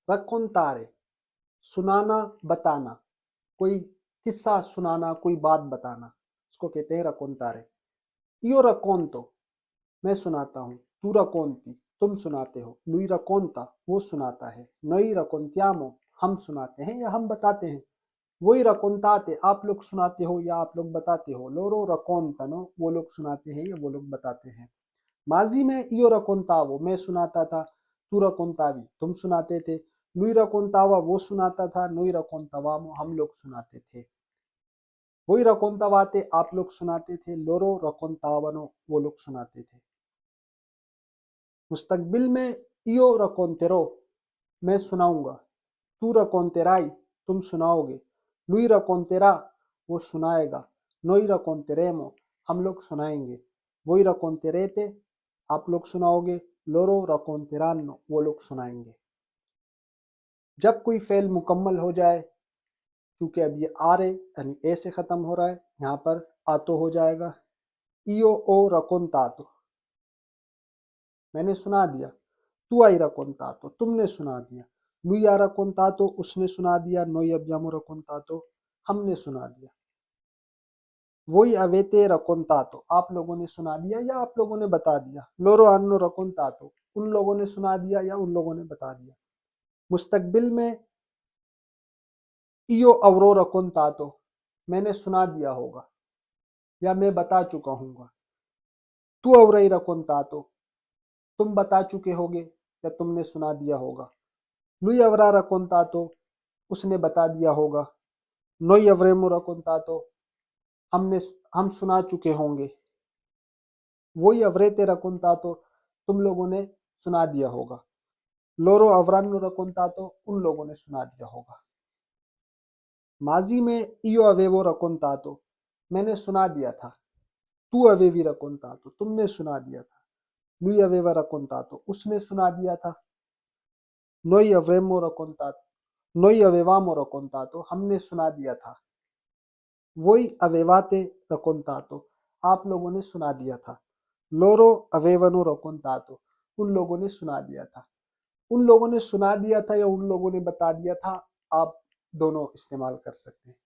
रकोंतारे, सुनाना, बताना, कोई किस्सा सुनाना, कोई बात बताना, इसको कहते हैं रकोंतारे। इयो रकोंतो, मैं सुनाता हूँ। तू रकोंती, तुम सुनाते हो। लुई रकोंता, वो सुनाता है। नई रकोंतियामो, हम सुनाते हैं या हम बताते हैं। वही रकोंताते, आप लोग सुनाते हो या आप लोग बताते हो। लोरो रकोंतनो, वो लोग सुनाते हैं या वो लोग बताते हैं। माजी में इयो रकोंतावो, मैं सुनाता था। तू रकोंतावी, तुम सुनाते थे। लुई रकोंतावा, वो सुनाता था। नोई रकोंतावामो, हम लोग सुनाते थे। वही रकोंतावाते, आप लोग सुनाते थे। लोरो रकोंतावनो, वो लोग सुनाते थे। मुस्तकबिल में इयो रकोंतेरो, मैं सुनाऊंगा। तू रकोंतेराई, तुम सुनाओगे। लुई रकोंतेरा, वो सुनाएगा। नोई रकोंतेरेमो, हम लोग सुनाएंगे। वही रकोंतेरेते, आप लोग सुनाओगे। लोरो रकोंतेरानो, वो लोग सुनाएंगे। जब कोई फेल मुकम्मल हो जाए, क्योंकि अब ये आरे यानी ए से खत्म हो रहा है, यहाँ पर आतो हो जाएगा। इयो ओ रकोंतातो, मैंने सुना दिया। तू आई रकोंतातो, तुमने सुना दिया। लुई आ रकोंतातो, उसने सुना दिया। नोई अब्यामो रकोंतातो, हमने सुना दिया। वही अवेते रकोंतातो, आप लोगों ने सुना दिया या आप लोगों ने बता दिया। लोरो अन्नो रकोंतातो, उन लोगों ने सुना दिया या उन लोगों ने बता दिया। मुस्तकबिल में इयो अवरो रकोंतातो, मैंने सुना दिया होगा या मैं बता चुका हूँगा। तू अवरई रकोंतातो, तुम बता चुके होगे या तुमने सुना दिया होगा। लुई अवरा रकोंतातो, उसने बता दिया होगा। नोई अवरेमो रकोंतातो, हम सुना चुके होंगे। वही अवरेते रकोंतातो, तुम लोगों ने सुना दिया होगा। लोरो अवरानो रकोंतातो, उन लोगों ने सुना दिया होगा। माजी में इयो अवेवो रकोंतातो, मैंने सुना दिया था। तू अवेवी रकोंतातो, तुमने सुना दिया था। लुई अवेवा रकोंतातो, उसने सुना दिया था। नोई अवरेमो रकोंतातो, नोई अवेवामो रकोंतातो, हमने सुना दिया था। वही अवेवाते रकोंतातो, आप लोगों ने सुना दिया था। लोरो अवेवनो रकोंतातो, उन लोगों ने सुना दिया था। उन लोगों ने सुना दिया था या उन लोगों ने बता दिया था, आप दोनों इस्तेमाल कर सकते हैं।